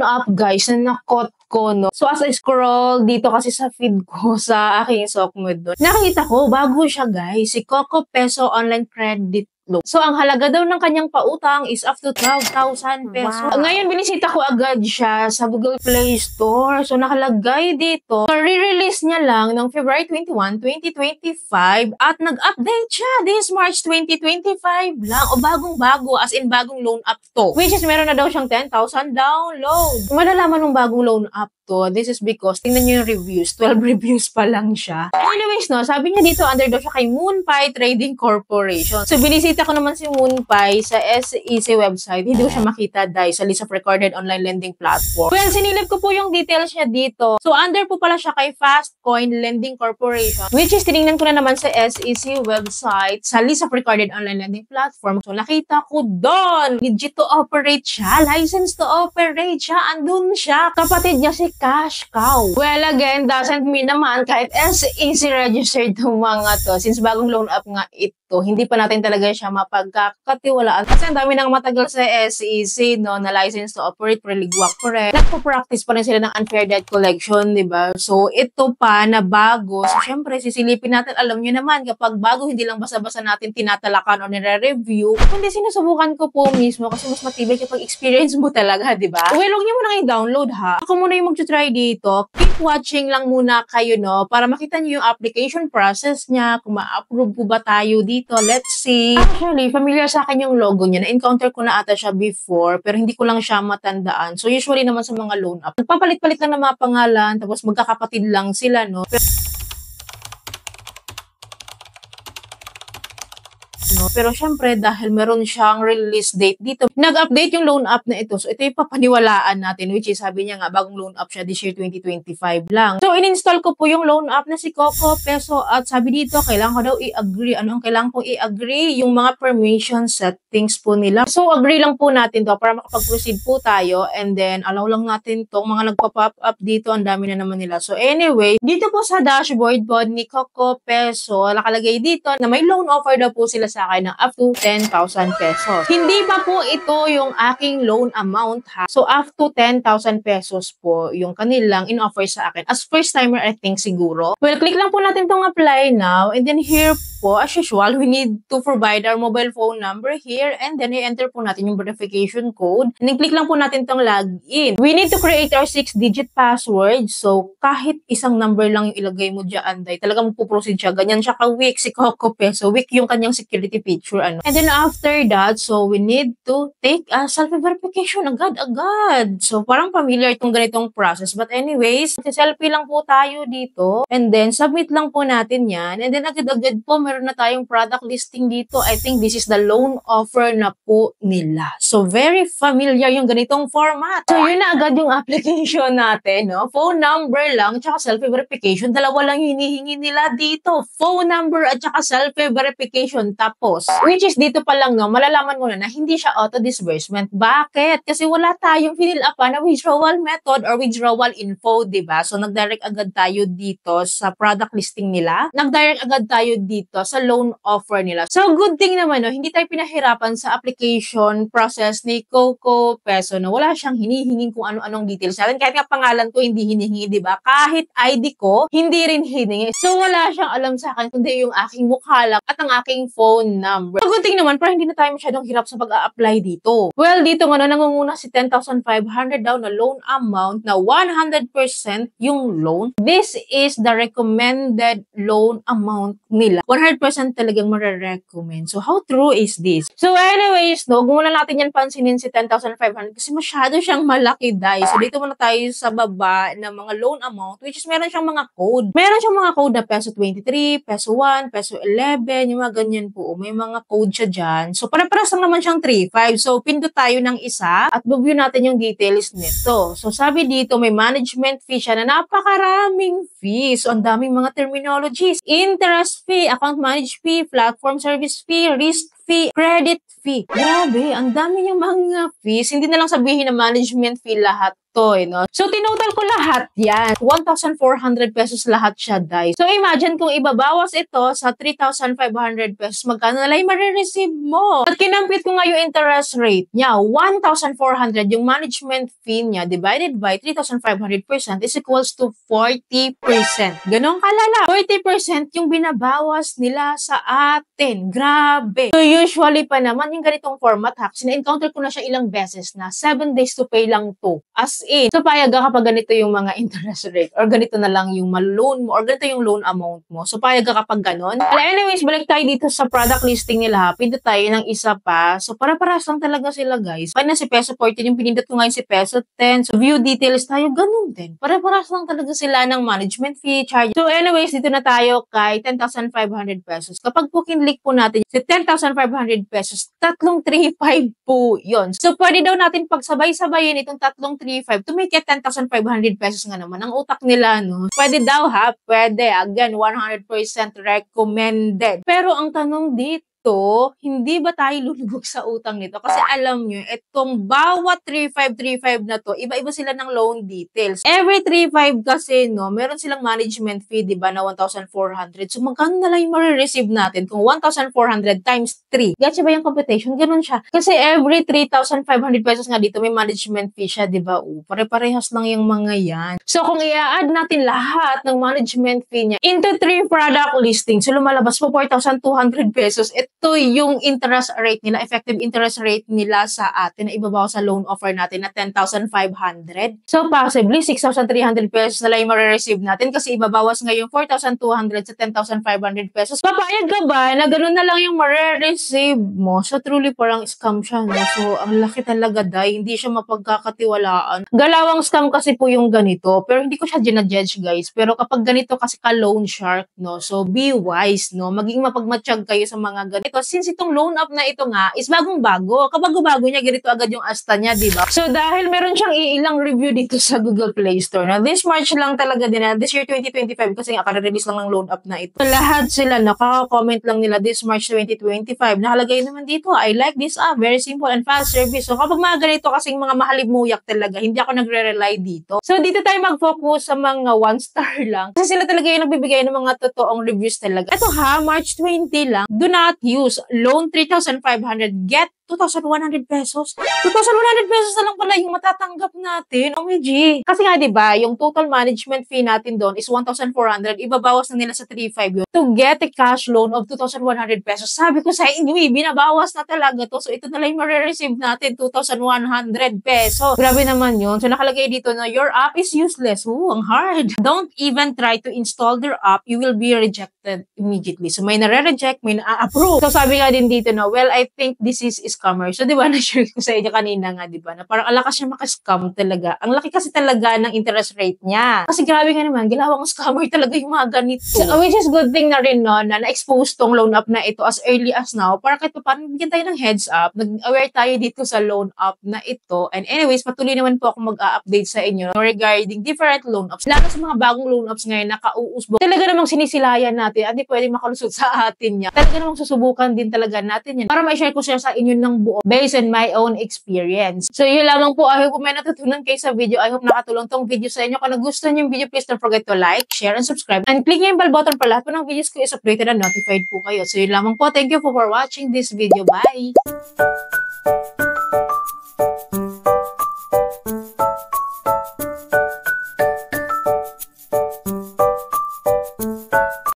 up guys na nakot ko, no? So as I scroll dito kasi sa feed ko sa aking Sokmed, no? Nakita ko, bago siya guys, si Coco Peso Online Credit Loan. So, ang halaga daw ng kanyang pautang is up to 12,000 pesos. Wow. Ngayon, binisita ko agad siya sa Google Play Store. So, nakalagay dito. So, re-release niya lang ng February 21, 2025 at nag-update siya this March 2025 lang. O bagong-bago, as in bagong loan app to. Which is, meron na daw siyang 10,000 download. Malalaman ng bagong loan app to, this is because, tingnan niyo yung reviews, 12 reviews pa lang siya. Anyways, no, sabi niya dito, under daw siya kay Moonpie Trading Corporation. So, binisita ko naman si Moonpie sa SEC website. Hindi ko siya makita dahil sa list of recorded online lending platform. Well, sinilip ko po yung details niya dito. So, under po pala siya kay Fastcoin Lending Corporation, which is, tinignan ko na naman sa SEC website, sa list of recorded online lending platform. So, nakita ko doon, legit to operate siya, license to operate siya, andun siya. Kapatid niya si Cash Cow. Well, again, doesn't mean naman kahit SEC registered itong mga to. Since bagong loan app nga ito, hindi pa natin talaga siya mapagkakatiwalaan. Kasi ang dami nang matagal sa SEC, no, na license to operate, preligwak pa rin. Nagpo-practice pa rin sila ng unfair debt collection, di ba? So, ito pa na bago. So, syempre, sisilipin natin, alam nyo naman, kapag bago, hindi lang basa-basa natin tinatalakan o nire-review, kundi sinusubukan ko po mismo kasi mas matibay kapag experience mo talaga, di ba? Well, huwag nyo muna kayo download, ha? Ako muna yung mag-try dito. Keep watching lang muna kayo, no? Para makita nyo yung application process niya, kung ma-approve po ba tayo dito. Let's see. Actually, familiar sa akin yung logo niya. Na-encounter ko na ata siya before, pero hindi ko lang siya matandaan. So, usually naman sa mga loan app, nagpapalit-palit lang ng mga pangalan, tapos magkakapatid lang sila, no? Pero syempre, dahil meron siyang release date dito, nag-update yung loan app na ito. So, ito yung papaniwalaan natin, which is, sabi niya nga, bagong loan app siya this year 2025 lang. So, in-install ko po yung loan app na si Coco Peso at sabi dito, kailangan ko daw i-agree. Ano ang kailangan kong i-agree? Yung mga permission settings po nila. So, agree lang po natin to para makapag-proceed po tayo and then, allow lang natin tong mga nagpa-pop up dito. Ang dami na naman nila. So, anyway, dito po sa dashboard po ni Coco Peso, nakalagay dito na may loan offer daw po sila sa akin ng up to 10,000 pesos. Hindi pa po ito yung aking loan amount, ha. So, up to 10,000 pesos po yung kanilang in-offer sa akin. As first timer, I think siguro. Well, click lang po natin tong apply now. And then here po, as usual, we need to provide our mobile phone number here. And then i-enter po natin yung verification code. And then click lang po natin tong login. We need to create our 6-digit password. So, kahit isang number lang yung ilagay mo dyan, day, talagang magpuproceed siya. Ganyan siya ka-weak si Coco Peso. Weak yung kanyang security picture, ano. And then after that, so we need to take a self-verification agad-agad. So parang familiar itong ganitong process. But anyways, selfie lang po tayo dito. And then submit lang po natin yan. And then agad-agad po, meron na tayong product listing dito. I think this is the loan offer na po nila. So very familiar yung ganitong format. So yun na agad yung application natin, no? Phone number lang, tsaka self-verification. Dalawa lang hinihingi nila dito. Phone number at tsaka self-verification. Tapos, which is dito pa lang, no, malalaman mo na hindi siya auto-disbursement. Bakit? Kasi wala tayong fill up na withdrawal method or withdrawal info, diba? So, nag-direct agad tayo dito sa product listing nila. Nag-direct agad tayo dito sa loan offer nila. So, good thing naman, no, hindi tayo pinahirapan sa application process ni Coco Peso, no. Wala siyang hinihingin kung ano-anong details natin. Kahit nga pangalan ko, hindi hinihingi, diba? Kahit ID ko, hindi rin hiningi. So, wala siyang alam sa akin, kundi yung aking mukha lang at ang aking phone number. So, good thing naman, para hindi na tayo masyadong hirap sa pag-a-apply dito. Well, dito nga, no, nangunguna si 10,500 daw na loan amount na 100% yung loan. This is the recommended loan amount nila. 100% talagang marirecommend. So, how true is this? So, anyways, no, kung muna natin yan pansinin si 10,500 kasi masyado siyang malaki, guys. So, dito muna tayo sa baba ng mga loan amount, which is meron siyang mga code. Meron siyang mga code na peso 23, peso 1, peso 11, yung mga ganyan po. May mga code siya dyan. So, para-paras lang naman siyang 3.5. So, pindot tayo ng isa at review natin yung details nito. So, sabi dito, may management fee siya na napakaraming fee. So, ang daming mga terminologies. Interest fee, account manage fee, platform service fee, risk fee, credit fee. Grabe, ang dami niyang mga fees. Hindi na lang sabihin na management fee lahat Totoy, no? So, tinotal ko lahat yan. 1,400 pesos lahat siya, guys. So, imagine kung ibabawas ito sa 3,500 pesos, magkano na lang yung marireceive mo? At kinampit ko nga yung interest rate niya, 1,400, yung management fee niya divided by 3,500% is equals to 40%. Ganon kalala. 40% yung binabawas nila sa atin. Grabe. So, usually pa naman, yung ganitong format hack, sina-encounter ko na siya ilang beses na 7 days to pay lang to. As in, so payag ka kapag ganito yung mga interest rate or ganito na lang yung loan mo or ganito yung loan amount mo. So payag ka kapag ganon. Anyways, balik tayo dito sa product listing nila. Pindot tayo ng isa pa. So para-paras lang talaga sila, guys. Kaya na si Peso 14, yung pinindot ko ngayon si Peso 10. So view details tayo, ganun din. Para-paras lang talaga sila ng management fee, charge. So anyways, dito na tayo kay 10,500 pesos. Kapag po kinlik po natin si 10,500 pesos, 335 po yun. So pwede daw natin pagsabay-sabayin itong 335 to make it 10,500 pesos nga naman ang utak nila, no? Pwede daw ha, pwede. Again, 100% recommended. Pero ang tanong dito, hindi ba tayo lulubog sa utang nito? Kasi alam nyo, itong bawat 3535 na to, iba-iba sila ng loan details. Every 35 kasi, no, meron silang management fee, di ba, na 1,400. So, magkano na lang yung marireceive natin kung 1,400 times 3? Gotcha ba yung computation? Ganun siya. Kasi every 3,500 pesos nga dito, may management fee siya, di ba? Pare-parehas lang yung mga yan. So, kung i-add natin lahat ng management fee niya into 3 product listings, so lumalabas po 4,200 pesos. Ito yung interest rate nila, effective interest rate nila sa atin na ibabaw sa loan offer natin na 10,500. So, possibly, 6,300 pesos na lang yung marireceive natin kasi ibabawas nga yung 4,200 sa 10,500 pesos. Papayag ka ba na gano'n na lang yung marireceive mo? So, truly parang scam siya, no? So, ang laki talaga, dahil hindi siya mapagkakatiwalaan. Galawang scam kasi po yung ganito, pero hindi ko siya ginajudge, guys. Pero kapag ganito kasi ka-loan shark, no? So, be wise, no? Maging mapagmatsyag kayo sa mga ganito. Since itong loan up na ito nga is bagong-bago. Kabago-bago niya, ganito agad yung asta niya, di ba? So, dahil meron siyang ilang review dito sa Google Play Store. Now, this March lang talaga din na, this year 2025, kasi nga, release lang ng loan up na ito. So, lahat sila, nakaka-comment lang nila this March 2025. Nakalagay naman dito, I like this app, very simple and fast service. So, kapag mga ganito kasing mga mahalib-muyak talaga, hindi ako nagre-rely dito. So, dito tayo mag-focus sa mga 1-star lang. Kasi sila talaga yung nagbibigay ng mga totoong reviews talaga. Ito ha, March 20 lang, do not use loan 3,500, get 2,100 pesos. 2,100 pesos na lang pala yung matatanggap natin. OMG. Kasi nga, di ba, yung total management fee natin doon is 1,400. Ibabawas na nila sa 3,500 yun. To get a cash loan of 2,100 pesos. Sabi ko sa inyo, binabawas na talaga to. So, ito na lang yung marireceive natin, 2,100 pesos. Grabe naman yun. So, nakalagay dito na your app is useless. Ooh, ang hard. Don't even try to install their app. You will be rejected immediately. So, may nare-reject, may na-approve. So, sabi nga din dito na, well, I think this is scammer. So, di ba, na-share ko sa inyo kanina nga, di ba, na parang alakas siya maka-scam talaga. Ang laki kasi talaga ng interest rate niya. Kasi grabe nga naman, ginawang scammer talaga yung mga ganito. So, which is good thing na rin, no, na na-expose tong loan up na ito as early as now, para kahit pa paano, bigyan tayo ng heads up, nag-aware tayo dito sa loan up na ito. And anyways, patuloy naman po ako mag-update sa inyo regarding different loan ups. Lalo sa mga bagong loan ups ngayon na kauusbog. Talaga namang sinisilayan natin at di pwedeng makalusot sa atin niya. Talaga namang susubukan din talaga natin yan para ma-share ko siya sa inyo ng buo based on my own experience. So, yun lamang po. I hope may natutunan kayo sa video. I hope nakatulong tong video sa inyo. Kung nagustuhan yung video, please don't forget to like, share, and subscribe. And click nyo yung bell button para lahat po ng videos ko is updated and notified po kayo. So, yun lamang po. Thank you for watching this video. Bye!